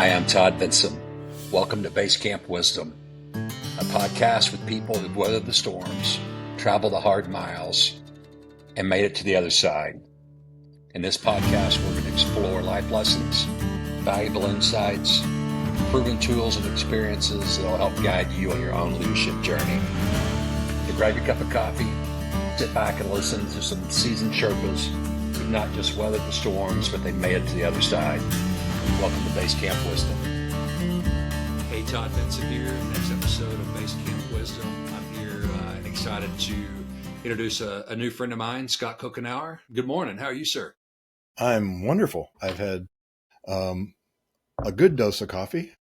Hi, I'm Todd Vinson. Welcome to Base Camp Wisdom, a podcast with people who've weathered the storms, traveled the hard miles, and made it to the other side. In this podcast, we're going to explore life lessons, valuable insights, proven tools and experiences that will help guide you on your own leadership journey. So grab your cup of coffee, sit back and listen to some seasoned Sherpas who've not just weathered the storms, but they've made it to the other side. Welcome to Base Camp Wisdom. Hey, Todd Vinson here. Next episode of Base Camp Wisdom. I'm here and excited to introduce a new friend of mine, Scott Cochenour. Good morning. How are you, sir? I'm wonderful. I've had a good dose of coffee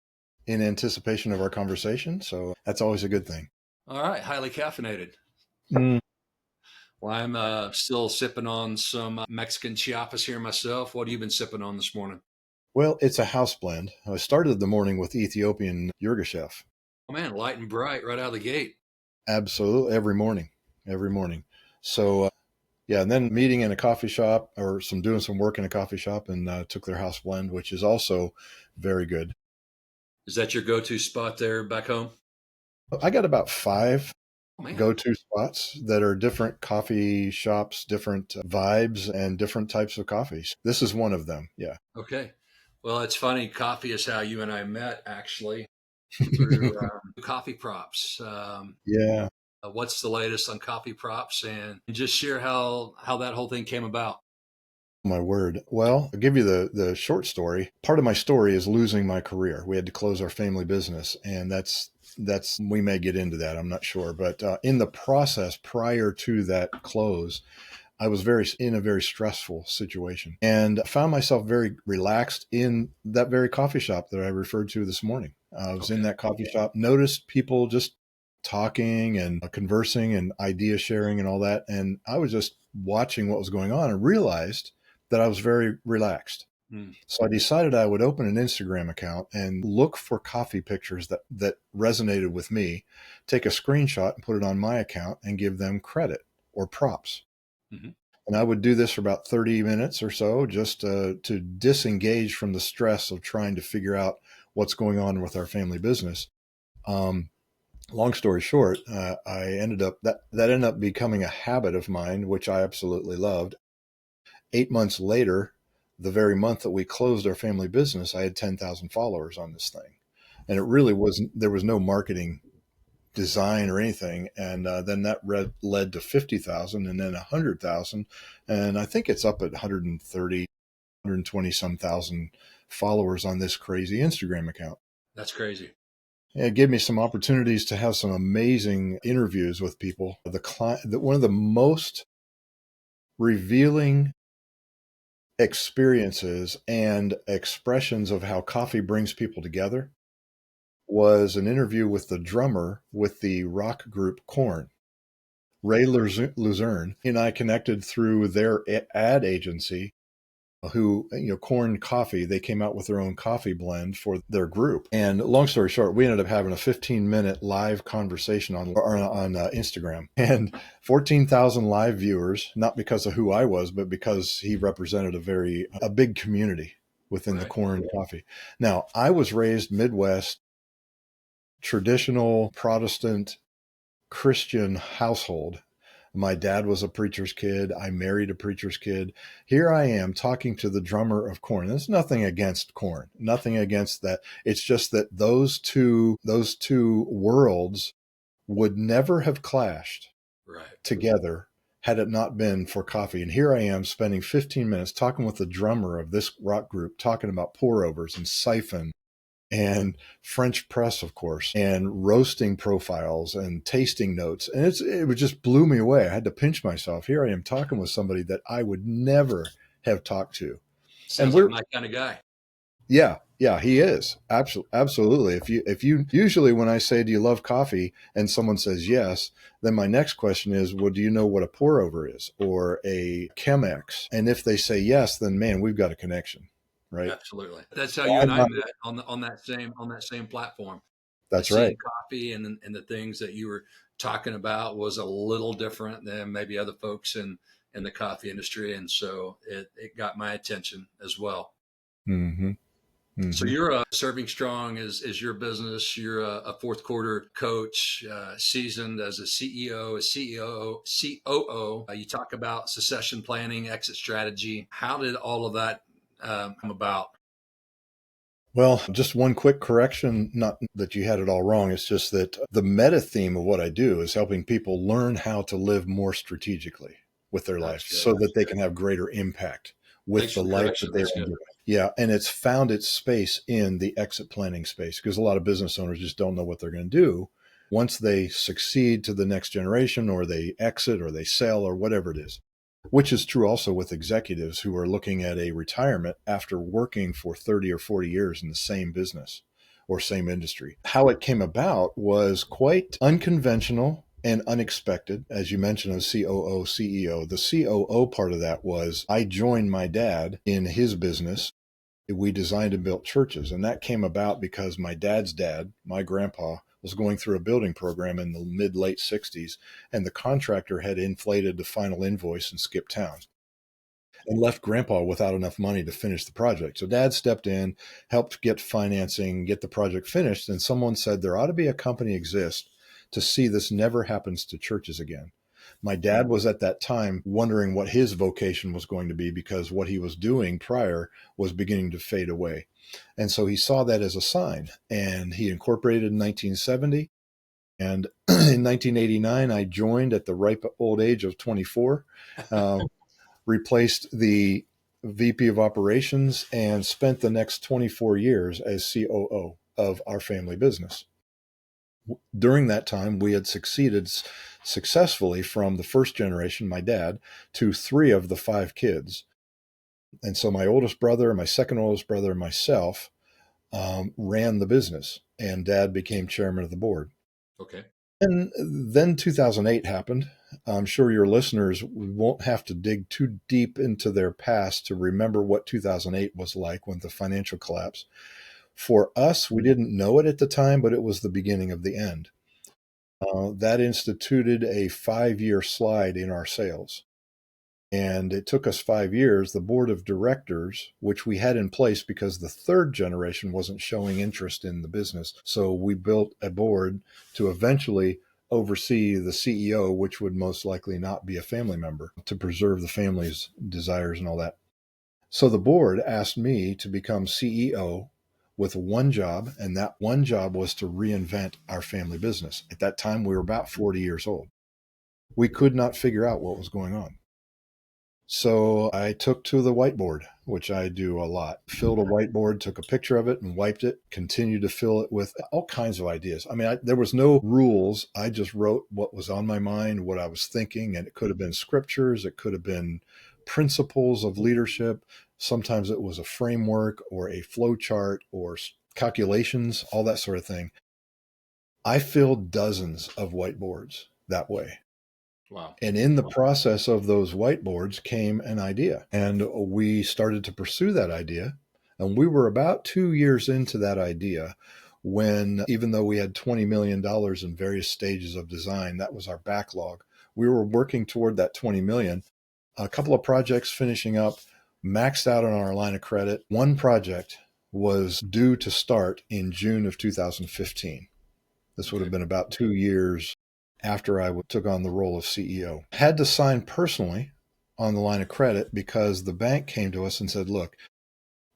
in anticipation of our conversation, so that's always a good thing. All right. Highly caffeinated. Mm. Well, I'm still sipping on some Mexican Chiapas here myself. What have you been sipping on this morning? Well, it's a house blend. I started the morning with Ethiopian Yirgacheffe. Oh, man, light and bright right out of the gate. Absolutely, every morning. So, yeah, and then meeting in a coffee shop or doing some work in a coffee shop and took their house blend, which is also very good. Is that your go-to spot there back home? I got about 5 Man. go-to spots that are different coffee shops, different vibes, and different types of coffees. This is one of them. Yeah. Okay. Well, it's funny. Coffee is how you and I met, actually, through coffee props. Yeah. What's the latest on coffee props? And just share how that whole thing came about. My word. Well, I'll give you the short story. Part of my story is losing my career. We had to close our family business, and that's we may get into that. I'm not sure. But in the process, prior to that close, I was in a very stressful situation and found myself very relaxed in that very coffee shop that I referred to this morning. I was in that coffee shop, noticed people just talking and conversing and idea sharing and all that. And I was just watching what was going on and realized that I was very relaxed. So I decided I would open an Instagram account and look for coffee pictures that resonated with me, take a screenshot and put it on my account and give them credit or props. Mm-hmm. And I would do this for about 30 minutes or so, just to disengage from the stress of trying to figure out what's going on with our family business. Long story short, I ended up that ended up becoming a habit of mine, which I absolutely loved. 8 months later, the very month that we closed our family business, I had 10,000 followers on this thing. And it really there was no marketing design or anything. And then that led to 50,000 and then 100,000. And I think it's up at 130, 120 some thousand followers on this crazy Instagram account. That's crazy. It gave me some opportunities to have some amazing interviews with people. One of the most revealing experiences and expressions of how coffee brings people together was an interview with the drummer with the rock group Korn, Ray Luzerne. He and I connected through their ad agency, who, Korn Coffee, they came out with their own coffee blend for their group. And long story short, we ended up having a 15-minute live conversation on Instagram, and 14,000 live viewers, not because of who I was, but because he represented a big community within the Korn Coffee. Now, I was raised Midwest, traditional Protestant Christian household. My dad was a preacher's kid. I married a preacher's kid. Here I am talking to the drummer of Korn. There's nothing against Korn, nothing against that. It's just that those two worlds would never have clashed together had it not been for coffee. And here I am spending 15 minutes talking with the drummer of this rock group, talking about pour overs and siphon and French press, of course, and roasting profiles and tasting notes. And it just blew me away. I had to pinch myself. Here I am talking with somebody that I would never have talked to. Sounds like my kind of guy. Yeah, he is. Absolutely. If you usually when I say, do you love coffee? And someone says yes, then my next question is, well, do you know what a pour over is or a Chemex? And if they say yes, then man, we've got a connection. Right. Absolutely. That's how you and I met on that same platform. That's right. Coffee and the things that you were talking about was a little different than maybe other folks in the coffee industry, and so it got my attention as well. Mm-hmm. So Mm-hmm. you're Serving Strong is your business. You're a fourth quarter coach, seasoned as a CEO, a CEO, COO. You talk about succession planning, exit strategy. How did all of that come about? Well, just one quick correction, not that you had it all wrong. It's just that the meta theme of what I do is helping people learn how to live more strategically with their That's life good. so that they can have greater impact with Thanks the for the life correction. that they're That's good. enjoying. Yeah. And it's found its space in the exit planning space because a lot of business owners just don't know what they're going to do once they succeed to the next generation or they exit or they sell or whatever it is, which is true also with executives who are looking at a retirement after working for 30 or 40 years in the same business or same industry. How it came about was quite unconventional and unexpected. As you mentioned, as COO, CEO. The COO part of that was I joined my dad in his business. We designed and built churches. And that came about because my dad's dad, my grandpa, was going through a building program in the mid late 60s, and the contractor had inflated the final invoice and skipped town and left grandpa without enough money to finish the project. So dad stepped in, helped get financing, get the project finished. And someone said there ought to be a company exist to see this never happens to churches again. My dad was at that time wondering what his vocation was going to be because what he was doing prior was beginning to fade away. And so he saw that as a sign and he incorporated in 1970. And in 1989, I joined at the ripe old age of 24, replaced the VP of operations, and spent the next 24 years as COO of our family business. During that time, we had succeeded successfully from the first generation, my dad, to three of the five kids. And so my oldest brother, my second oldest brother, and myself ran the business, and dad became chairman of the board. Okay. And then 2008 happened. I'm sure your listeners won't have to dig too deep into their past to remember what 2008 was like when the financial collapse. For us, we didn't know it at the time, but it was the beginning of the end. That instituted a 5-year slide in our sales. And it took us 5 years. The board of directors, which we had in place because the third generation wasn't showing interest in the business. So we built a board to eventually oversee the CEO, which would most likely not be a family member, to preserve the family's desires and all that. So the board asked me to become CEO with one job, and that one job was to reinvent our family business. At that time, we were about 40 years old. We could not figure out what was going on. So I took to the whiteboard, which I do a lot, filled a whiteboard, took a picture of it and wiped it, continued to fill it with all kinds of ideas. I mean, there was no rules. I just wrote what was on my mind, what I was thinking, and it could have been scriptures. It could have been principles of leadership. Sometimes it was a framework or a flow chart or calculations, all that sort of thing. I filled dozens of whiteboards that way. Wow. And in the process of those whiteboards came an idea. And we started to pursue that idea. And we were about 2 years into that idea when, even though we had $20 million in various stages of design, that was our backlog. We were working toward that 20 million. A couple of projects finishing up, maxed out on our line of credit. One project was due to start in June of 2015. This would have been about 2 years after I took on the role of CEO. Had to sign personally on the line of credit because the bank came to us and said, look,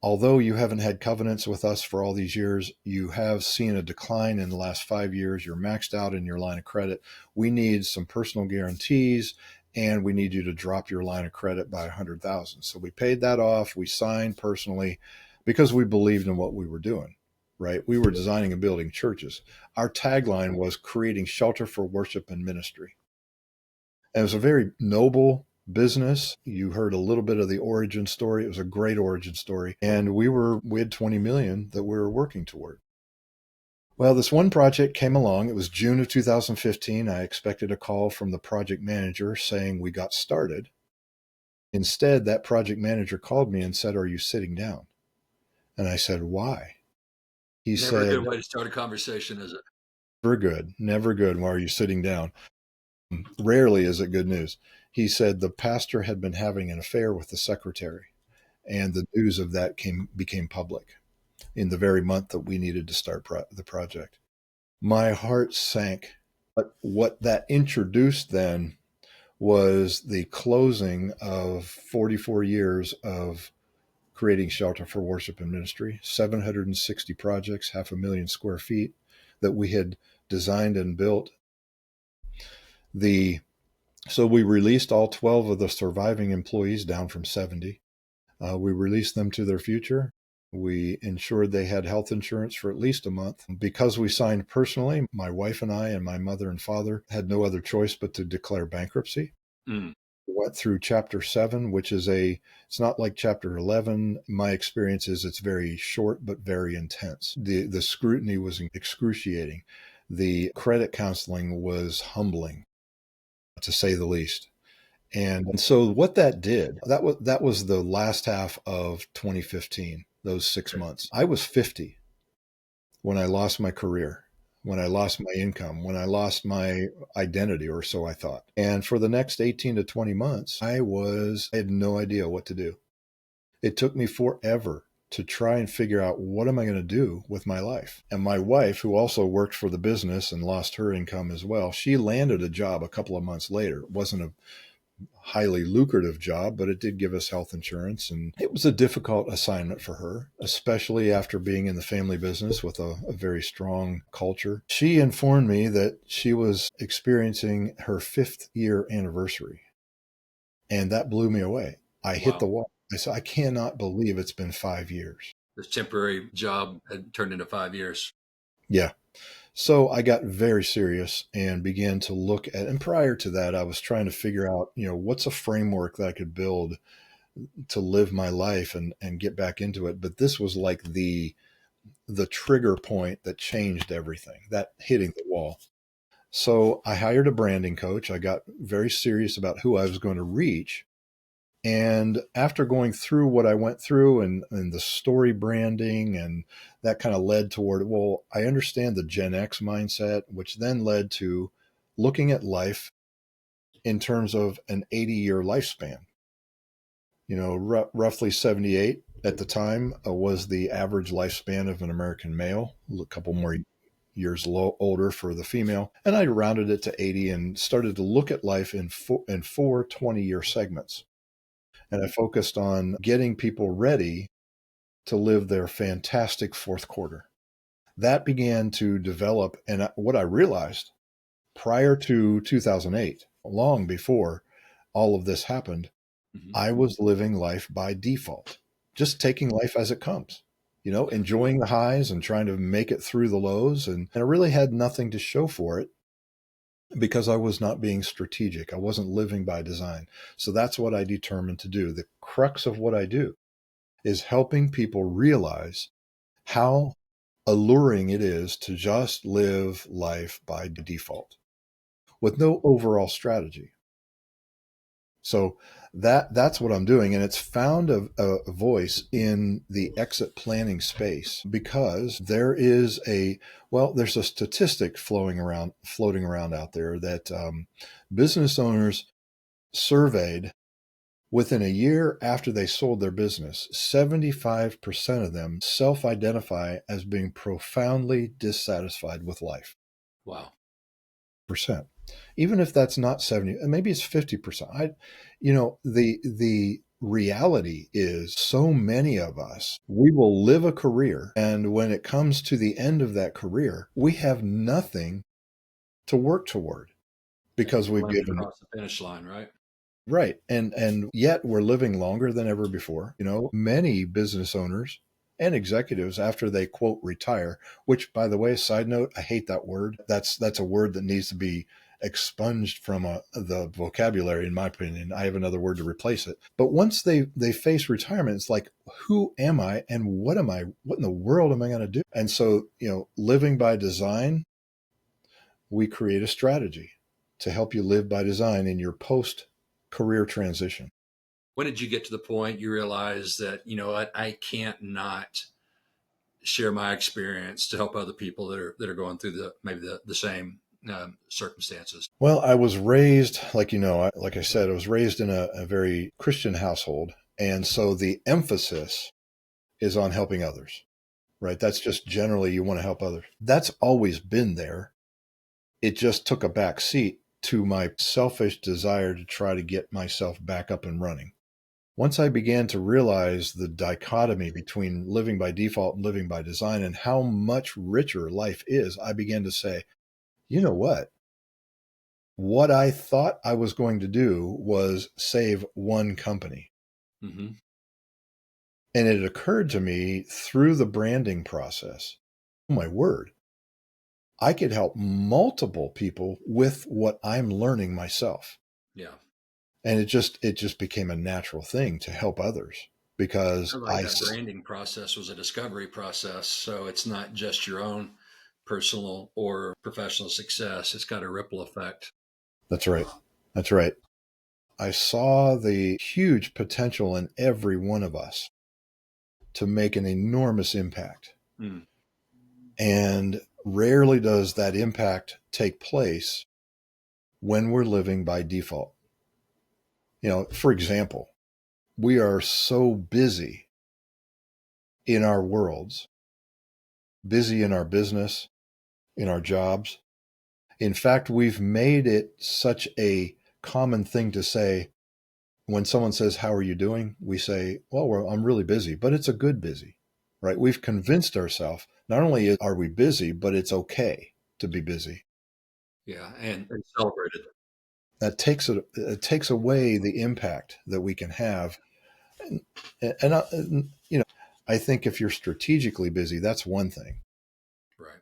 although you haven't had covenants with us for all these years, you have seen a decline in the last 5 years. You're maxed out in your line of credit. We need some personal guarantees, and we need you to drop your line of credit by 100,000. So we paid that off. We signed personally because we believed in what we were doing. Right? We were designing and building churches. Our tagline was creating shelter for worship and ministry. And it was a very noble business. You heard a little bit of the origin story. It was a great origin story. And we had 20 million that we were working toward. Well, this one project came along. It was June of 2015. I expected a call from the project manager saying we got started. Instead, that project manager called me and said, are you sitting down? And I said, why? He Never said, a good way to start a conversation, is it? never good, never good. Why are you sitting down? Rarely is it good news. He said the pastor had been having an affair with the secretary, and the news of that became public. in the very month that we needed to start the project. My heart sank. But what that introduced then was the closing of 44 years of creating shelter for worship and ministry, 760 projects, 500,000 square feet that we had designed and built. So we released all 12 of the surviving employees down from 70. We released them to their future. We ensured they had health insurance for at least a month. Because we signed personally, my wife and I and my mother and father had no other choice but to declare bankruptcy. Mm. Went through chapter 7, which is it's not like chapter 11. My experience is it's very short, but very intense. The scrutiny was excruciating. The credit counseling was humbling, to say the least. And so what that did, that was the last half of 2015, those 6 months. I was 50 when I lost my career, when I lost my income, when I lost my identity, or so I thought. And for the next 18 to 20 months, I had no idea what to do. It took me forever to try and figure out, what am I going to do with my life? And my wife, who also worked for the business and lost her income as well, she landed a job a couple of months later. It wasn't a highly lucrative job, but it did give us health insurance. And it was a difficult assignment for her, especially after being in the family business with a very strong culture. She informed me that she was experiencing her 5th year anniversary. And that blew me away. I hit the wall. I said, I cannot believe it's been 5 years. This temporary job had turned into 5 years. Yeah. So I got very serious and began to look at, and prior to that, I was trying to figure out, what's a framework that I could build to live my life and get back into it. But this was like the trigger point that changed everything, that hitting the wall. So I hired a branding coach. I got very serious about who I was going to reach. And after going through what I went through and the story branding, and that kind of led toward, well, I understand the Gen X mindset, which then led to looking at life in terms of an 80-year lifespan. Roughly 78 at the time was the average lifespan of an American male, a couple more years older for the female. And I rounded it to 80 and started to look at life in four 20-year segments. And I focused on getting people ready to live their fantastic fourth quarter. That began to develop. And what I realized prior to 2008, long before all of this happened, I was living life by default, just taking life as it comes, enjoying the highs and trying to make it through the lows. And I really had nothing to show for it, because I was not being strategic. I wasn't living by design. So that's what I determined to do. The crux of what I do is helping people realize how alluring it is to just live life by default with no overall strategy. So that's what I'm doing. And it's found a voice in the exit planning space, because there's a statistic floating around out there that business owners surveyed, within a year after they sold their business, 75% of them self-identify as being profoundly dissatisfied with life. Wow. Percent. Even if that's not 70, maybe it's 50%. The reality is, so many of us, we will live a career, and when it comes to the end of that career, we have nothing to work toward, because we've given across the finish line, right? Right. And yet we're living longer than ever before. Many business owners and executives, after they quote retire, which, by the way, side note, I hate that word. That's a word that needs to be expunged from the vocabulary, in my opinion. I have another word to replace it. But once they face retirement, it's like, who am I and what am I? What in the world am I going to do? And so, living by design, we create a strategy to help you live by design in your post-career transition. When did you get to the point you realized that, I can't not share my experience to help other people that are going through maybe the same circumstances? Well, I was raised, like I said, I was raised in a very Christian household. And so the emphasis is on helping others. right? That's just generally you want to help others. That's always been there. It just took a back seat to my selfish desire to try to get myself back up and running. Once I began to realize the dichotomy between living by default and living by design and how much richer life is, I began to say, you know what? What I thought I was going to do was save one company. Mm-hmm. And it occurred to me through the branding process, oh my word, I could help multiple people with what I'm learning myself. Yeah. And it just became a natural thing to help others because Sounds like that branding process was a discovery process. So it's not just your own personal or professional success. It's got a ripple effect. that's right. That's right. I saw the huge potential in every one of us to make an enormous impact. Mm. And rarely does that impact take place when we're living by default. For example, we are so busy in our worlds, busy in our business, in our jobs. In fact, we've made it such a common thing to say when someone says, "How are you doing?" We say, "Well, I'm really busy," but it's a good busy, right? We've convinced ourselves not only are we busy, but it's okay to be busy. Yeah. And celebrated. It takes away the impact that we can have. And, and I think if you're strategically busy, that's one thing. Right.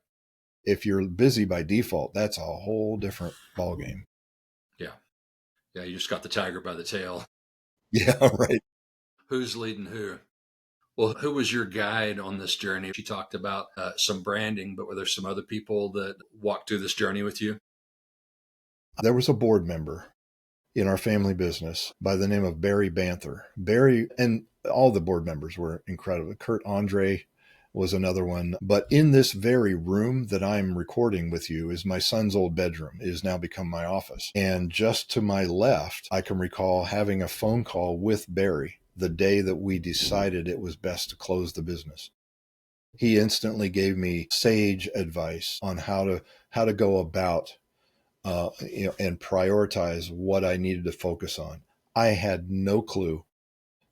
If you're busy by default, that's a whole different ballgame. Yeah. Yeah. You just got the tiger by the tail. Yeah, right. Who's leading who? Well, who was your guide on this journey? You talked about some branding, but were there some other people that walked through this journey with you? There was a board member in our family business by the name of Barry Banther. Barry and all the board members were incredible. Kurt Andre was another one. But in this very room that I'm recording with you is my son's old bedroom. It has now become my office. And just to my left, I can recall having a phone call with Barry the day that we decided it was best to close the business. He instantly gave me sage advice on how to go about and prioritize what I needed to focus on. I had no clue.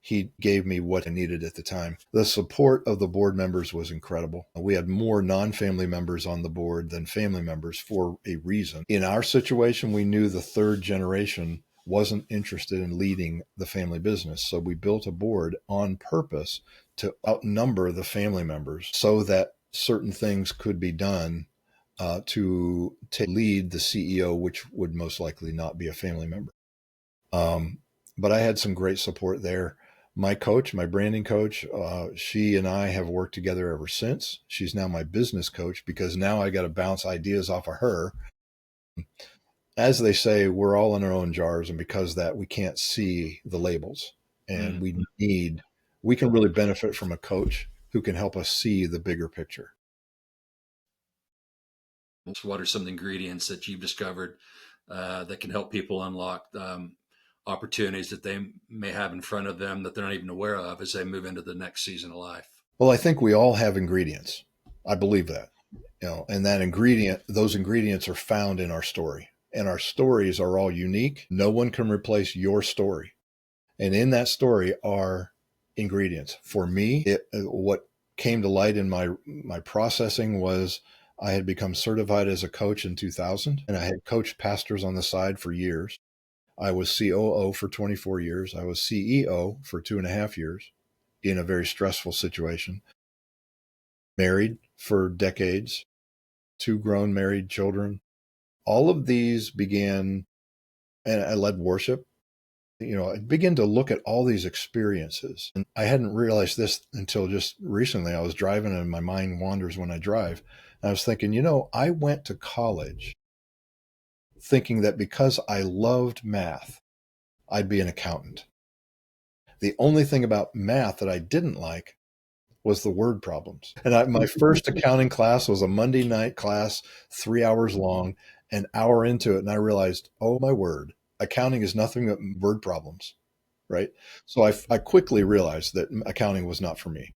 He gave me what I needed at the time. The support of the board members was incredible. We had more non-family members on the board than family members for a reason. In our situation, we knew the third generation wasn't interested in leading the family business. So we built a board on purpose to outnumber the family members so that certain things could be done to lead the CEO, which would most likely not be a family member. But I had some great support there. My coach, my branding coach, she and I have worked together ever since. She's now my business coach because now I got to bounce ideas off of her. As they say, we're all in our own jars, and because of that we can't see the labels, and Mm. we can really benefit from a coach who can help us see the bigger picture. So what are some of the ingredients that you've discovered that can help people unlock opportunities that they may have in front of them that they're not even aware of as they move into the next season of life? Well, I think we all have ingredients. I believe that. And those ingredients are found in our story. And our stories are all unique. No one can replace your story. And in that story are ingredients. For me, what came to light in my processing was I had become certified as a coach in 2000, and I had coached pastors on the side for years. I was COO for 24 years. I was CEO for 2.5 years in a very stressful situation. Married for decades, 2 grown married children. All of these began, and I led worship. I began to look at all these experiences. And I hadn't realized this until just recently. I was driving and my mind wanders when I drive. And I was thinking, I went to college thinking that because I loved math, I'd be an accountant. The only thing about math that I didn't like was the word problems. And my first accounting class was a Monday night class, 3 hours long, an hour into it. And I realized, oh my word, accounting is nothing but word problems, right? So I quickly realized that accounting was not for me.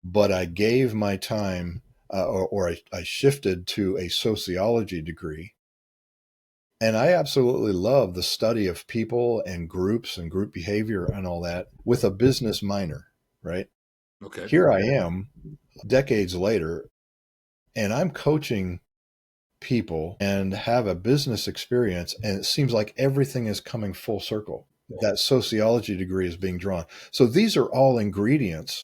but I gave my time or I shifted to a sociology degree. And I absolutely love the study of people and group behavior and all that with a business minor, right? Okay. Here I am decades later, and I'm coaching people and have a business experience, and it seems like everything is coming full circle. That sociology degree is being drawn. So these are all ingredients.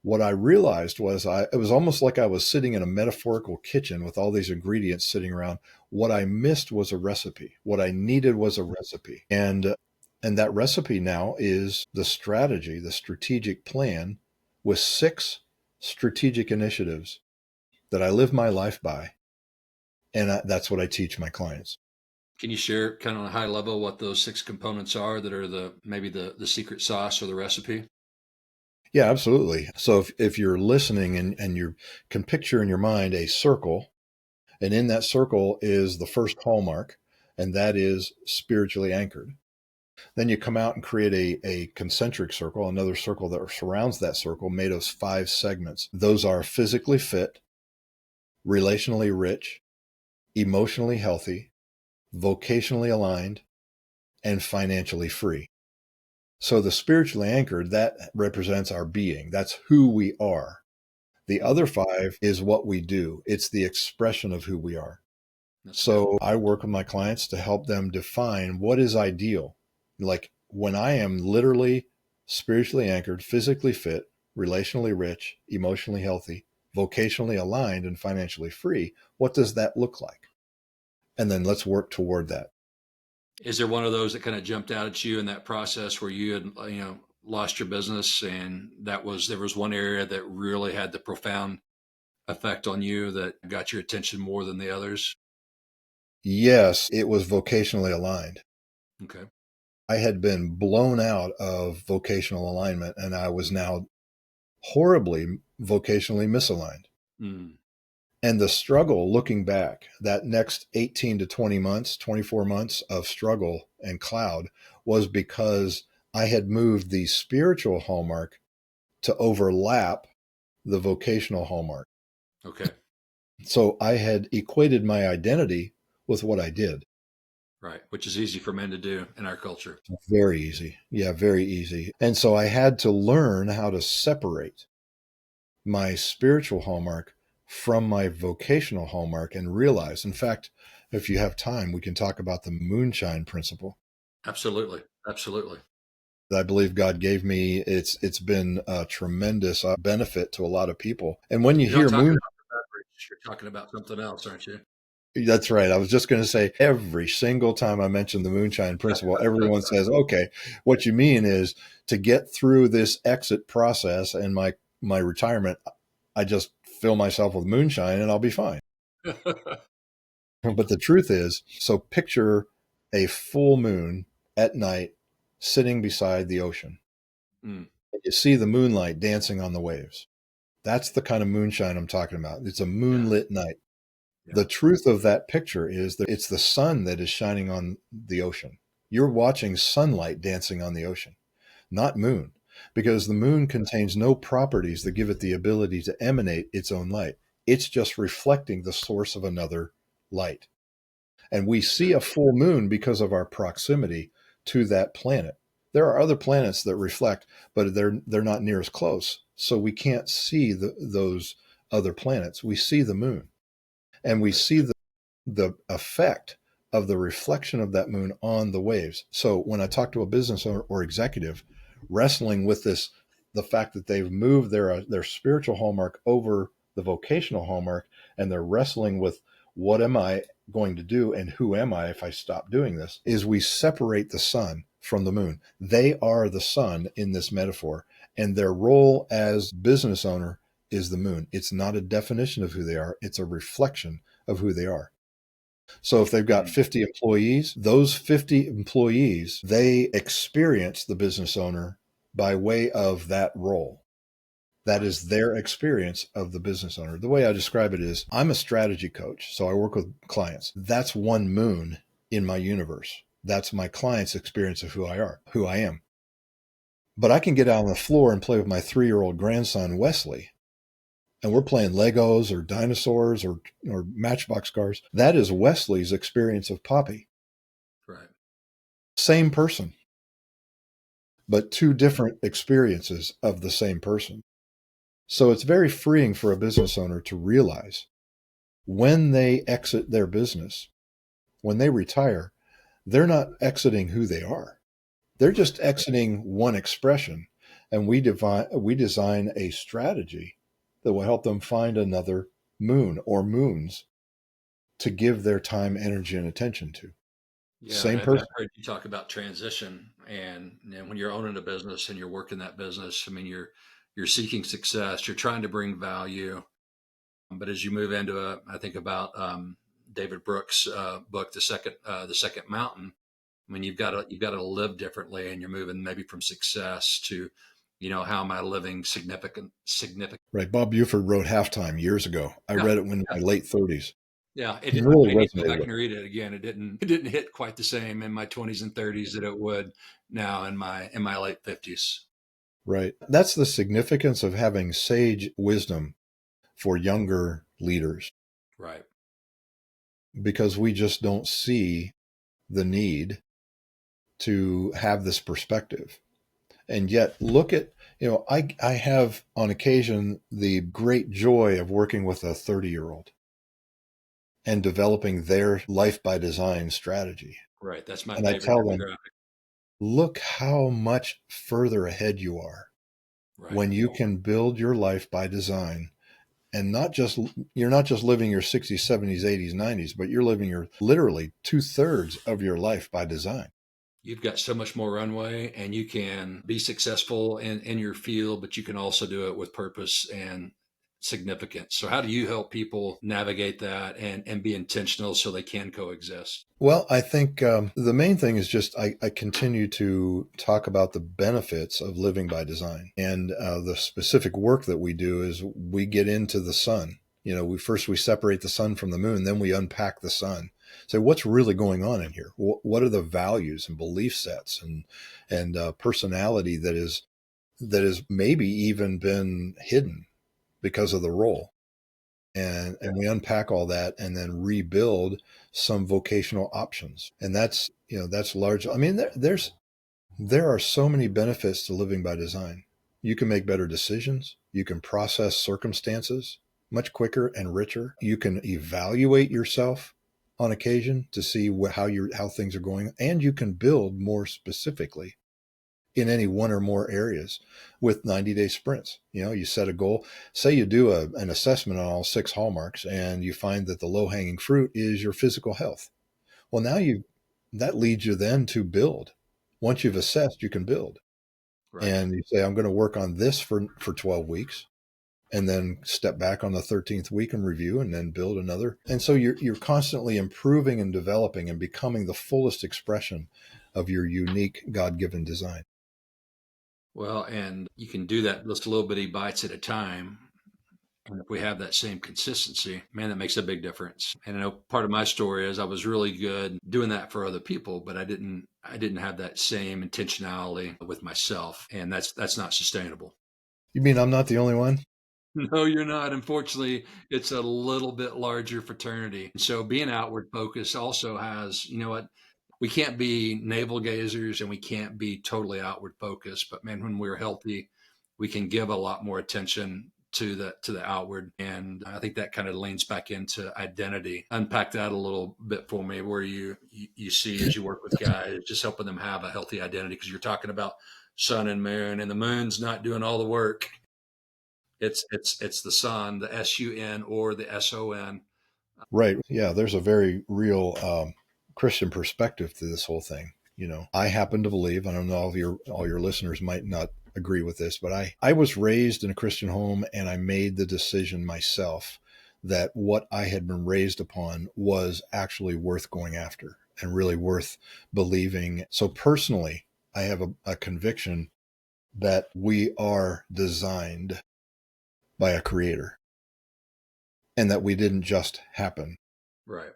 What I realized was it was almost like I was sitting in a metaphorical kitchen with all these ingredients sitting around. What I missed was a recipe. What I needed was a recipe. And that recipe now is the strategy, the strategic plan with 6 strategic initiatives that I live my life by. And that's what I teach my clients. Can you share kind of on a high level what those 6 components are that are maybe the secret sauce or the recipe? Yeah, absolutely. So if you're listening and you can picture in your mind a circle, and in that circle is the first hallmark, and that is spiritually anchored. Then you come out and create a concentric circle, another circle that surrounds that circle made of 5 segments. Those are physically fit, relationally rich, emotionally healthy, vocationally aligned, and financially free. So the spiritually anchored, that represents our being. That's who we are. The other 5 is what we do. It's the expression of who we are. That's good. So I work with my clients to help them define what is ideal. Like when I am literally spiritually anchored, physically fit, relationally rich, emotionally healthy, vocationally aligned, and financially free, what does that look like? And then let's work toward that. Is there one of those that kind of jumped out at you in that process where you had, lost your business and there was one area that really had the profound effect on you that got your attention more than the others? Yes, it was vocationally aligned. Okay. I had been blown out of vocational alignment and I was now horribly vocationally misaligned. Mm. And the struggle looking back, that next 18 to 20 months, 24 months of struggle and cloud was because I had moved the spiritual hallmark to overlap the vocational hallmark. Okay. So I had equated my identity with what I did. Right. Which is easy for men to do in our culture. Very easy. Yeah, very easy. And so I had to learn how to separate my spiritual hallmark from my vocational hallmark and realize, in fact, if you have time, we can talk about the moonshine principle. Absolutely. Absolutely. I believe God gave me. It's been a tremendous benefit to a lot of people. And when you You're not hear talking moon, about the beverage. You're talking about something else, aren't you? that's right. I was just going to say every single time I mention the moonshine principle, everyone says, "Okay, what you mean is to get through this exit process and my retirement, I just fill myself with moonshine and I'll be fine." But the truth is, so picture a full moon at night sitting beside the ocean. Mm. You see the moonlight dancing on the waves. That's the kind of moonshine I'm talking about. It's a Yeah. moonlit night. Yeah. The truth of that picture is that it's the sun that is shining on the ocean. You're watching sunlight dancing on the ocean, not moon, because the moon contains no properties that give it the ability to emanate its own light. It's just reflecting the source of another light. And we see a full moon because of our proximity to that planet. There are other planets that reflect, but they're not near as close. So we can't see those other planets. We see the moon, and we Right. see the effect of the reflection of that moon on the waves. So when I talk to a business owner or executive wrestling with this, the fact that they've moved their spiritual hallmark over the vocational hallmark, and they're wrestling with what am I going to do and who am I if I stop doing this, is we separate the sun from the moon. They are the sun in this metaphor, and their role as business owner is the moon. It's not a definition of who they are, it's a reflection of who they are. So if they've got Mm. 50 employees, those 50 employees, they experience the business owner by way of that role. That Right. is their experience of the business owner. The way I describe it is I'm a strategy coach, so I work with clients. That's one moon in my universe. That's my client's experience of who I am. But I can get out on the floor and play with my 3-year-old grandson, Wesley, and we're playing Legos or dinosaurs or Matchbox cars. That is Wesley's experience of Poppy. Right. Same person, but two different experiences of the same person. So it's very freeing for a business owner to realize when they exit their business, when they retire, they're not exiting who they are. They're just exiting one expression. And we design a strategy that will help them find another moon or moons to give their time, energy, and attention to. Yeah, and Same I've person. heard you talk about transition, and when you're owning a business and you're working that business, I mean, you're seeking success, you're trying to bring value, but as you move into I think about David Brooks' book, the Second Mountain. I mean, you've got to live differently, and you're moving maybe from success to, how am I living significant? Right. Bob Buford wrote Halftime years ago. I Yeah, read it in yeah, my late 30s. yeah. It I really may need to go resonated back with and me. read it again. It didn't hit quite the same in my 20s and 30s that it would now in my late 50s. Right. That's the significance of having sage wisdom for younger leaders, Right. because we just don't see the need to have this perspective. And yet, look at, I have on occasion the great joy of working with a 30-year-old and developing their life by design strategy. Right. That's my And I favorite tell them, demographic. look how much further ahead you are Right. when you can build your life by design, and you're not just living your 60s, 70s, 80s, 90s, but you're living your literally 2/3 of your life by design. You've got so much more runway, and you can be successful in your field, but you can also do it with purpose and significance. So how do you help people navigate that and be intentional so they can coexist? Well, I think the main thing is just I continue to talk about the benefits of living by design, and the specific work that we do is we get into the sun. We separate the sun from the moon, then we unpack the sun. So what's really going on in here? What are the values and belief sets and personality that is maybe even been hidden because of the role? And we unpack all that and then rebuild some vocational options. And that's large. I mean, there are so many benefits to living by design. You can make better decisions. You can process circumstances much quicker and richer. You can evaluate yourself on occasion to see how things are going, and you can build more specifically in any one or more areas with 90-day sprints. You set a goal. Say you do an assessment on all 6 hallmarks, and you find that the low hanging fruit is your physical health. Well, that leads you then to build. Once you've assessed, you can build. Right. And you say, I'm going to work on this for 12 weeks, and then step back on the 13th week and review, and then build another. And so you're constantly improving and developing and becoming the fullest expression of your unique God-given design. Well, and you can do that just little bitty bites at a time. And if we have that same consistency, man, that makes a big difference. And I know part of my story is I was really good doing that for other people, but I didn't have that same intentionality with myself. And that's not sustainable. You mean I'm not the only one? No, you're not. Unfortunately, it's a little bit larger fraternity. So being outward focused also has, you know what, we can't be navel gazers and we can't be totally outward focused. But man, when we're healthy, we can give a lot more attention to the outward. And I think that kind of leans back into identity. Unpack that a little bit for me, where you see as you work with guys, just helping them have a healthy identity, because you're talking about sun and moon, and the moon's not doing all the work. It's the sun, the sun or the son. Right. Yeah, there's a very real Christian perspective to this whole thing. I happen to believe, I don't know, all your listeners might not agree with this, but I was raised in a Christian home, and I made the decision myself that what I had been raised upon was actually worth going after and really worth believing. So personally, I have a conviction that we are designed by a creator and that we didn't just happen. Right.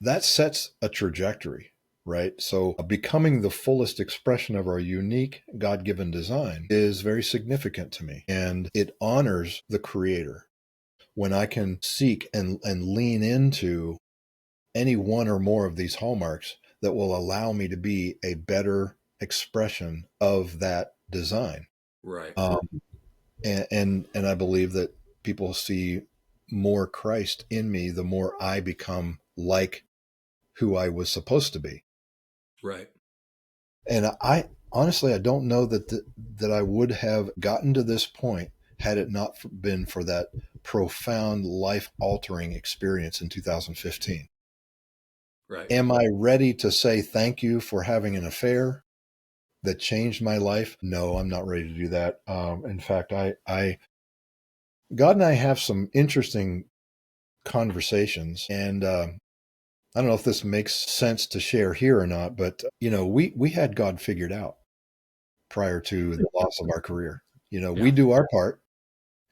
That sets a trajectory. right? So becoming the fullest expression of our unique God-given design is very significant to me. And it honors the creator when I can seek and lean into any one or more of these hallmarks that will allow me to be a better expression of that design. Right. And I believe that people see more Christ in me the more I become like who I was supposed to be. Right. And I honestly, I don't know that I would have gotten to this point had it not been for that profound life altering experience in 2015. Right. Am I ready to say thank you for having an affair that changed my life? No, I'm not ready to do that. In fact, God and I have some interesting conversations, and I don't know if this makes sense to share here or not, but we had God figured out prior to the loss of our career. We Yeah. do our part,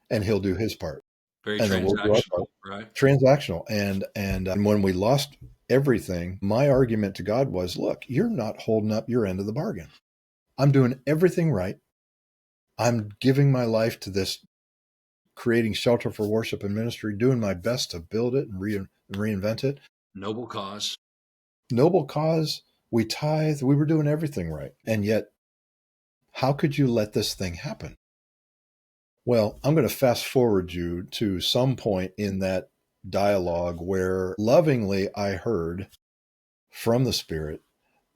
and He'll do His part, Very and then we'll do our part. transactional. Right. Transactional, and when we lost everything, my argument to God was, "Look, you're not holding up your end of the bargain. I'm doing everything right. I'm giving my life to this, creating shelter for worship and ministry, doing my best to build it and reinvent it. Noble cause. Noble cause. We tithe. We were doing everything right. And yet, how could you let this thing happen?" Well, I'm going to fast forward you to some point in that dialogue where lovingly I heard from the Spirit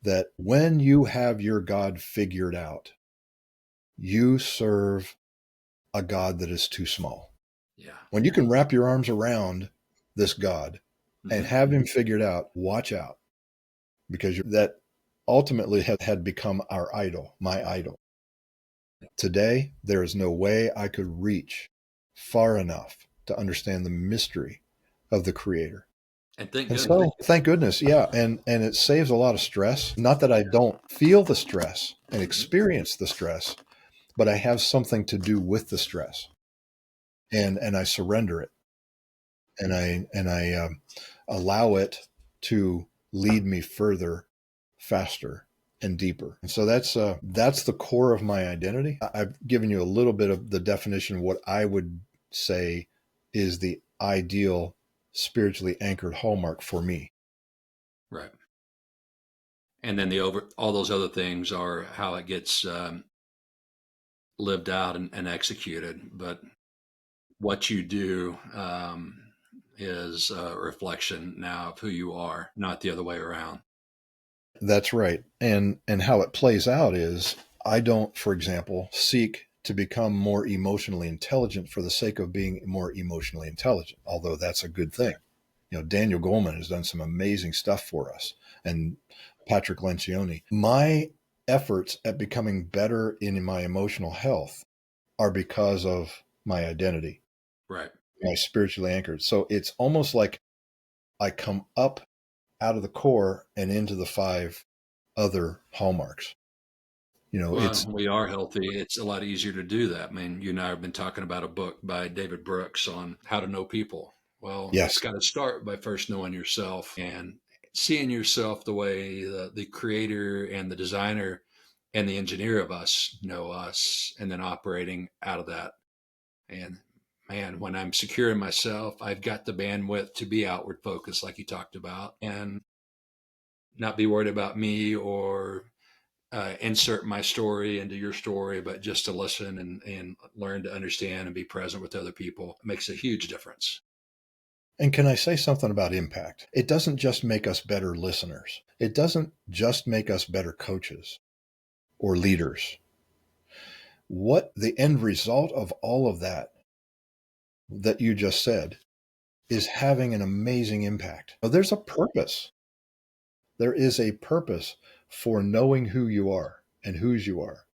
that when you have your God figured out, you serve a God that is too small. Yeah. When you can wrap your arms around this God and have Him figured out, watch out, because that ultimately had become our idol, my idol. Today, there is no way I could reach far enough to understand the mystery of the Creator. And thank And goodness. so, thank goodness, yeah, and it saves a lot of stress. Not that I don't feel the stress and experience the stress, but I have something to do with the stress, and I surrender it, and I allow it to lead me further, faster, and deeper. And so that's the core of my identity. I've given you a little bit of the definition of what I would say is the ideal spiritually anchored hallmark for me. Right. And then all those other things are how it gets lived out and executed. But what you do is a reflection now of who you are, not the other way around. That's right. And how it plays out is I don't, for example, seek to become more emotionally intelligent for the sake of being more emotionally intelligent, although that's a good thing. Daniel Goleman has done some amazing stuff for us, and Patrick Lencioni. My efforts at becoming better in my emotional health are because of my identity, Right. my spiritually anchored. So it's almost like I come up out of the core and into the 5 other hallmarks. Well, It's we are healthy. It's a lot easier to do that. I mean, you and I have been talking about a book by David Brooks on how to know people. Well, it's yes, got to start by first knowing yourself and seeing yourself the way the creator and the designer and the engineer of us know us, and then operating out of that. And man, when I'm secure in myself, I've got the bandwidth to be outward focused, like you talked about, and not be worried about me or insert my story into your story, but just to listen and learn to understand and be present with other people makes a huge difference. and can I say something about impact? It doesn't just make us better listeners. It doesn't just make us better coaches or leaders. What the end result of all of that you just said is having an amazing impact. Now, there's a purpose. There is a purpose for knowing who you are and whose you are,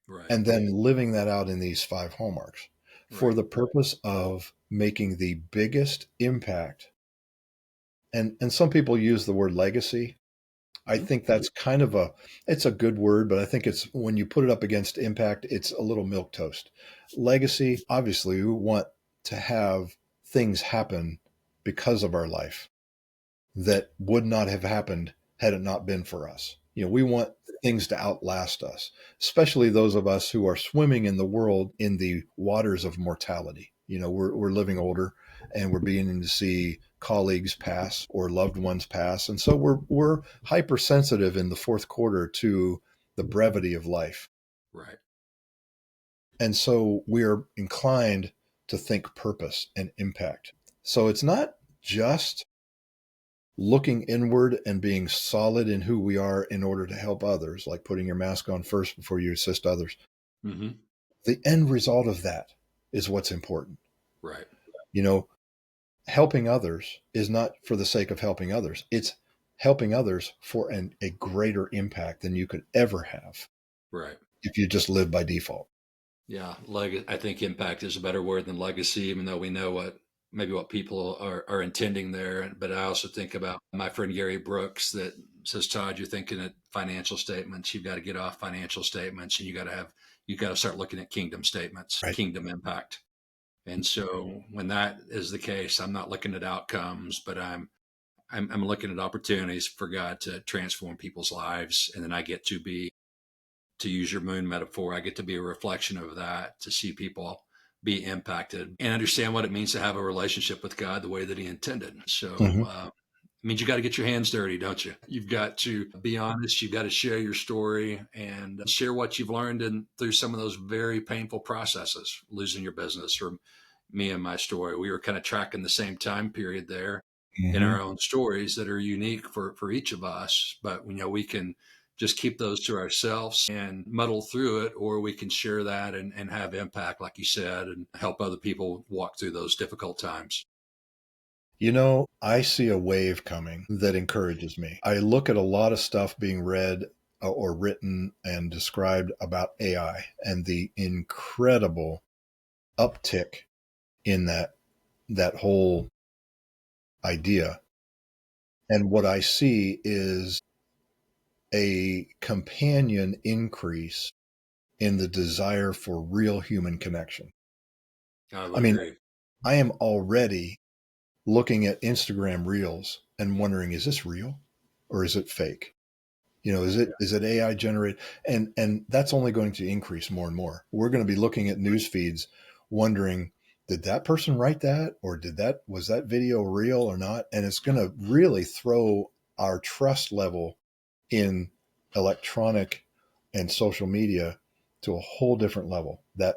Right. and then living that out in these 5 hallmarks for Right. the purpose of making the biggest impact. And some people use the word legacy. I Mm-hmm. think that's kind of it's a good word, but I think it's when you put it up against impact, it's a little milquetoast. Legacy, obviously, we want to have things happen because of our life that would not have happened had it not been for us. We want things to outlast us, especially those of us who are swimming in the world in the waters of mortality. We're living older, and we're beginning to see colleagues pass or loved ones pass. And so we're hypersensitive in the fourth quarter to the brevity of life. Right. And so we're inclined to think purpose and impact. So it's not just looking inward and being solid in who we are in order to help others, like putting your mask on first before you assist others. Mm-hmm. The end result of that is what's important. Right. Helping others is not for the sake of helping others. It's helping others for a greater impact than you could ever have. Right. If you just live by default. Yeah. I think impact is a better word than legacy, even though we know what people are intending there. But I also think about my friend Gary Brooks that says, Todd, you're thinking at financial statements. You've got to get off financial statements, and you got to start looking at kingdom statements, Right. kingdom impact. And so when that is the case, I'm not looking at outcomes, but I'm looking at opportunities for God to transform people's lives. And then I get to use your moon metaphor, I get to be a reflection of that, to see people be impacted and understand what it means to have a relationship with God the way that he intended. So, Mm-hmm. it means you got to get your hands dirty, don't you? You've got to be honest. You've got to share your story and share what you've learned through some of those very painful processes, losing your business, or me and my story. We were kind of tracking the same time period there in Mm-hmm. our own stories that are unique for each of us. But we can just keep those to ourselves and muddle through it, or we can share that and have impact, like you said, and help other people walk through those difficult times. I see a wave coming that encourages me. I look at a lot of stuff being read or written and described about AI and the incredible uptick in that whole idea. And what I see is a companion increase in the desire for real human connection. I I would mean, agree. I am already looking at Instagram reels and wondering, is this real or is it fake? Is it AI generated? And that's only going to increase more and more. We're going to be looking at news feeds wondering, did that person write that, or was that video real or not? And it's going to really throw our trust level in electronic and social media to a whole different level. That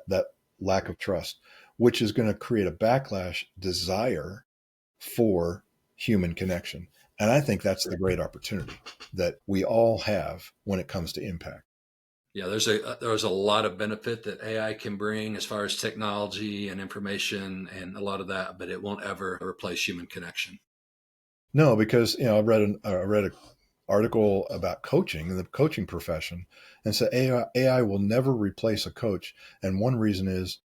lack of trust, which is going to create a backlash desire for human connection. And I think that's the great opportunity that we all have when it comes to impact. Yeah, there's a lot of benefit that AI can bring as far as technology and information and a lot of that, but it won't ever replace human connection. No, because I read an article about coaching and the coaching profession, and said AI will never replace a coach. And one reason is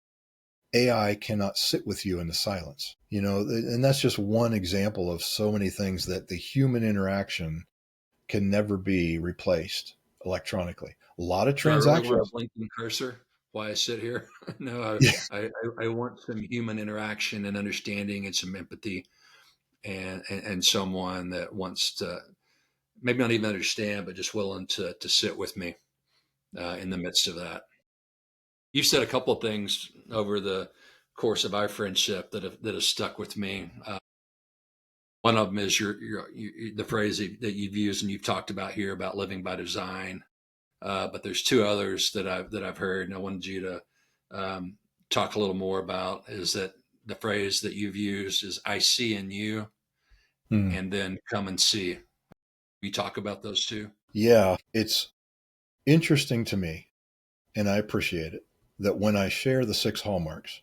AI cannot sit with you in the silence. And that's just one example of so many things that the human interaction can never be replaced electronically. A lot of Do I really want a transactions. blinking cursor while I sit here? No, Yeah. I want some human interaction and understanding and some empathy and someone that wants to maybe not even understand, but just willing to sit with me in the midst of that. You've said a couple of things over the course of our friendship that have stuck with me. One of them is the phrase that you've used and you've talked about here about living by design. But there's two others that I've heard, and I wanted you to talk a little more about. Is that the phrase that you've used is "I see in you," Hmm. and then "come and see." We talk about those two. Yeah, it's interesting to me, and I appreciate it, that when I share the six hallmarks,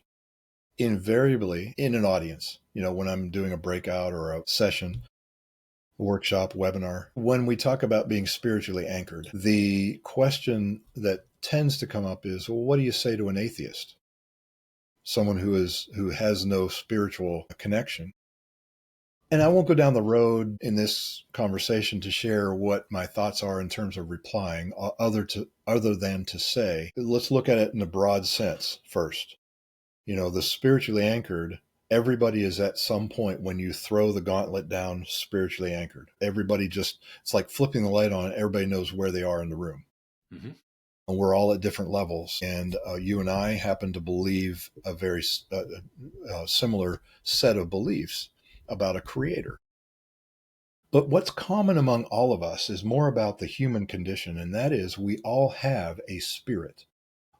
invariably in an audience, when I'm doing a breakout or a session, workshop, webinar, when we talk about being spiritually anchored, the question that tends to come up is, well, what do you say to an atheist? Someone who has no spiritual connection. And I won't go down the road in this conversation to share what my thoughts are in terms of replying, other than to say, let's look at it in a broad sense first. The spiritually anchored Everybody is at some point when you throw the gauntlet down spiritually anchored. Everybody just, it's like flipping the light on. Everybody knows where they are in the room. Mm-hmm. And we're all at different levels. And you and I happen to believe a very similar set of beliefs about a creator. But what's common among all of us is more about the human condition, and that is we all have a spirit.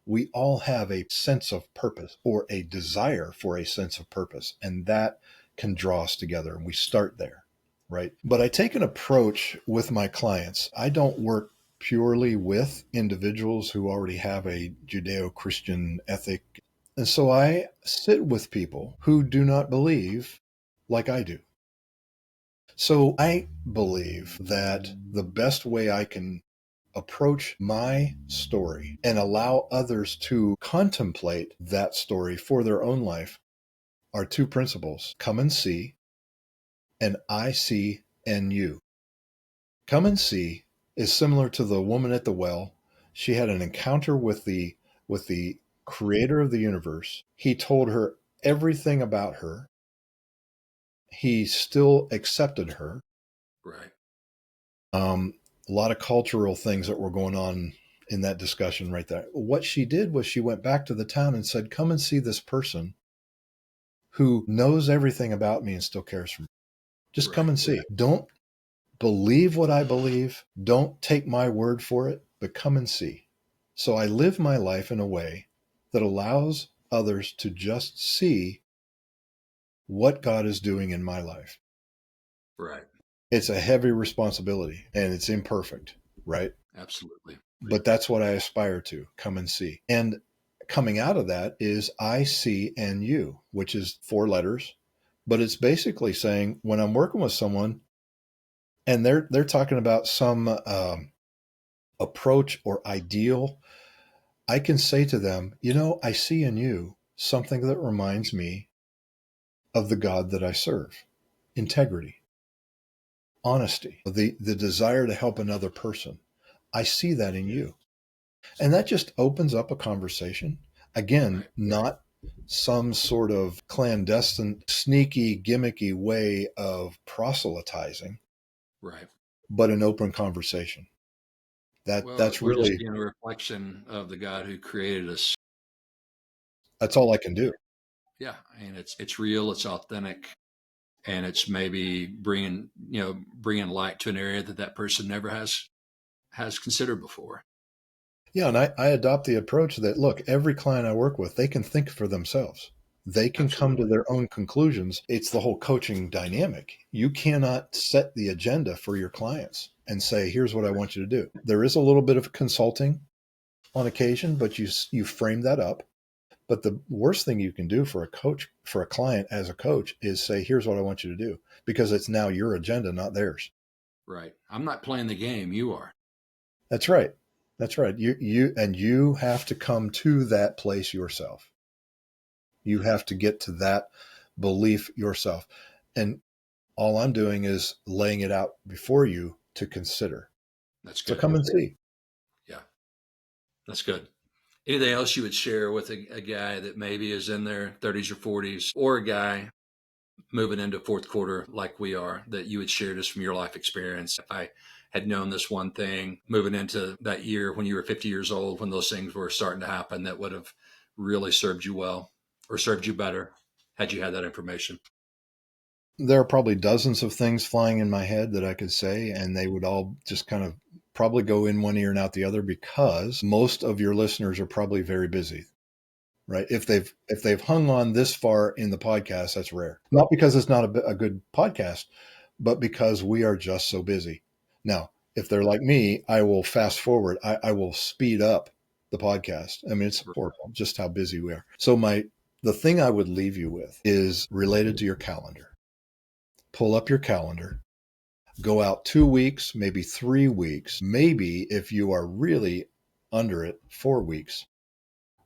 We all have a sense of purpose or a desire for a sense of purpose, and that can draw us together, and we start there, right? But I take an approach with my clients. I don't work purely with individuals who already have a Judeo-Christian ethic. And so I sit with people who do not believe like I do. So I believe that the best way I can approach my story and allow others to contemplate that story for their own life are two principles: come and see, and I see and you. Come and see is similar to the woman at the well. She had an encounter with the creator of the universe. He told her everything about her. He still accepted her. Right. A lot of cultural things that were going on in that discussion right there. What she did was she went back to the town and said, come and see this person who knows everything about me and still cares for me. Just come Right. and see. Don't believe what I believe. Don't take my word for it, but come and see. So I live my life in a way that allows others to just see what God is doing in my life. Right. It's a heavy responsibility and it's imperfect, right? Absolutely. But that's what I aspire to, come and see. And coming out of that is I, see, and you, which is 4 letters. But it's basically saying when I'm working with someone and they're talking about some approach or ideal, I can say to them, I see in you something that reminds me of the God that I serve. Integrity, honesty, the desire to help another person. I see that in you. And that just opens up a conversation. Again, Right. not some sort of clandestine, sneaky, gimmicky way of proselytizing, Right. but an open conversation. Well, That's we're just really, being a reflection of the God who created us. that's all I can do. Yeah, and it's real, it's authentic, and it's maybe bringing light to an area that person never has considered before. Yeah. And I adopt the approach that, look, every client I work with, they can think for themselves. They can come to Absolutely. their own conclusions. It's the whole coaching dynamic. You cannot set the agenda for your clients and say, here's what I want you to do. There is a little bit of consulting on occasion, but you frame that up. But the worst thing you can do for a coach, for a client as a coach, is say, here's what I want you to do, because it's now your agenda, not theirs. Right. I'm not playing the game, you are. That's right. That's right. You have to come to that place yourself. You have to get to that belief yourself. And all I'm doing is laying it out before you to consider. That's So good. come and see. Yeah, that's good. Anything else you would share with a guy that maybe is in their 30s or 40s, or a guy moving into fourth quarter like we are, that you would share just from your life experience? If I had known this one thing moving into that year when you were 50 years old, when those things were starting to happen, that would have really served you well or served you better had you had that information. There are probably dozens of things flying in my head that I could say, and they would all just kind of probably go in one ear and out the other, because most of your listeners are probably very busy, right? If they've hung on this far in the podcast, that's rare. Not because it's not a good podcast, but because we are just so busy. Now, if they're like me, I will fast forward. I will speed up the podcast. I mean, it's horrible just how busy we are. So the thing I would leave you with is related to your calendar. Pull up your calendar, go out 2 weeks, maybe 3 weeks, maybe if you are really under it, 4 weeks.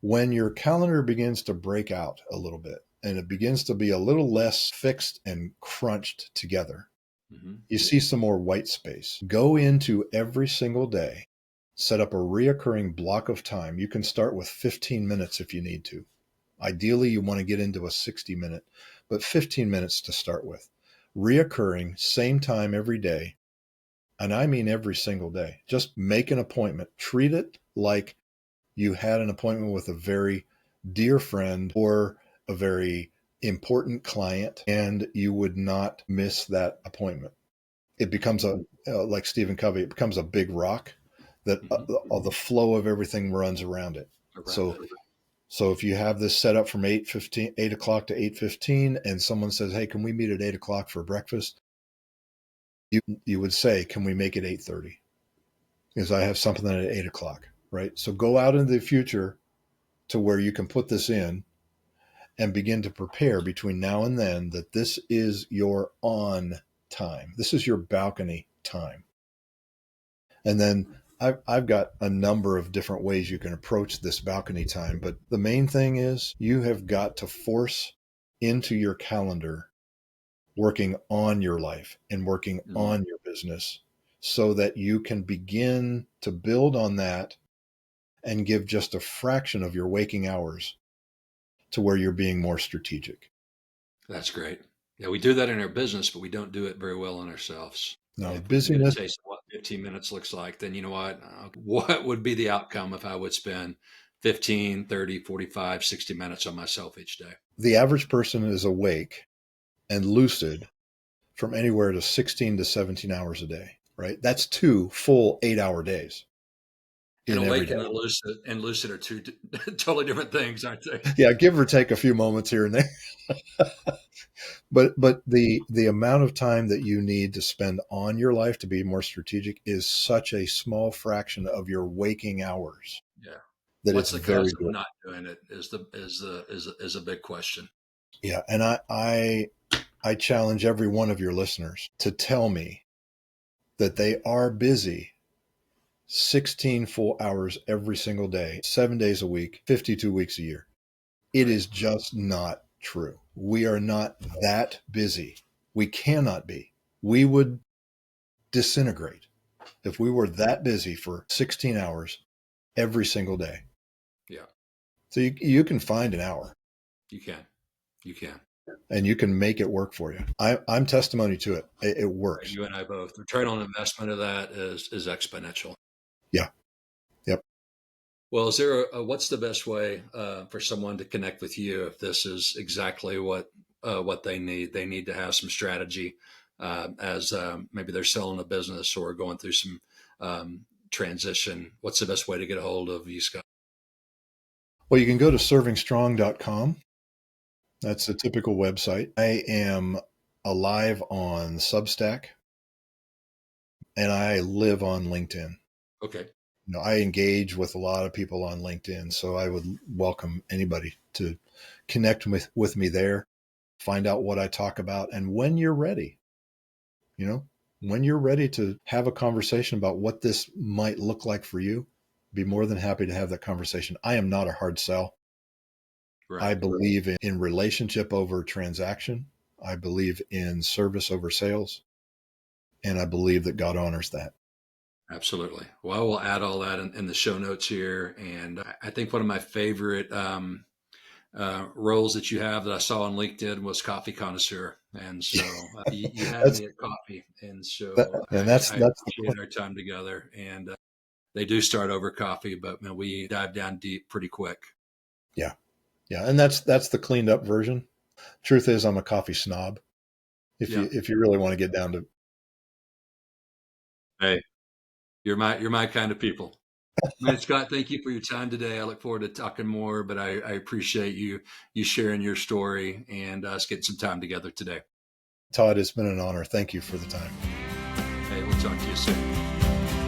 When your calendar begins to break out a little bit and it begins to be a little less fixed and crunched together, Mm-hmm. you see some more white space. Go into every single day, set up a reoccurring block of time. You can start with 15 minutes if you need to. Ideally, you want to get into a 60-minute, but 15 minutes to start with. Reoccurring, same time every day. And I mean every single day. Just make an appointment. Treat it like you had an appointment with a very dear friend or a very important client, and you would not miss that appointment. It becomes like Stephen Covey, it becomes a big rock that the flow of everything runs around it. So if you have this set up from 8 o'clock to 8:15, and someone says, hey, can we meet at 8 o'clock for breakfast? You would say, can we make it 8:30? Because I have something at 8 o'clock, right? So go out into the future to where you can put this in and begin to prepare between now and then that this is your on time. This is your balcony time. And then I've got a number of different ways you can approach this balcony time. But the main thing is you have got to force into your calendar working on your life and working on your business so that you can begin to build on that and give just a fraction of your waking hours to where you're being more strategic. That's great. Yeah, we do that in our business, but we don't do it very well in ourselves. No, if busyness. Taste what 15 minutes looks like, then you know what would be the outcome if I would spend 15, 30, 45, 60 minutes on myself each day? The average person is awake and lucid from anywhere to 16 to 17 hours a day, right? That's 2 full 8-hour days. And awake and lucid are two totally different things, aren't they? Yeah, give or take a few moments here and there. but the amount of time that you need to spend on your life to be more strategic is such a small fraction of your waking hours. Yeah. That What's it's the very cause good. of not doing it is a big question. Yeah, and I challenge every one of your listeners to tell me that they are busy 16 full hours every single day, 7 days a week, 52 weeks a year. It is just not true. We are not that busy. We cannot be. We would disintegrate if we were that busy for 16 hours every single day. Yeah. So you can find an hour. You can. And you can make it work for you. I'm testimony to it. It works. You and I both. The return on investment of that is exponential. Yeah. Yep. Well, is there what's the best way for someone to connect with you if this is exactly what they need? They need to have some strategy as maybe they're selling a business or going through some transition. What's the best way to get a hold of you, Scott? Well, you can go to servingstrong.com. That's a typical website. I am alive on Substack, and I live on LinkedIn. Okay. You know, I engage with a lot of people on LinkedIn, so I would welcome anybody to connect with me there, find out what I talk about, and when you're ready, when you're ready to have a conversation about what this might look like for you, be more than happy to have that conversation. I am not a hard sell. Right. I believe in relationship over transaction. I believe in service over sales. And I believe that God honors that. Absolutely. Well, we'll add all that in the show notes here. And I think one of my favorite roles that you have that I saw on LinkedIn was coffee connoisseur. And so you had me at coffee. And so that's I appreciate our time together. And they do start over coffee, but man, we dive down deep pretty quick. Yeah. Yeah. And that's the cleaned up version. Truth is, I'm a coffee snob. If you really want to get down to. Hey, you're my kind of people. Man, Scott, thank you for your time today. I look forward to talking more, but I appreciate you sharing your story and us getting some time together today. Todd, it's been an honor. Thank you for the time. Hey, we'll talk to you soon.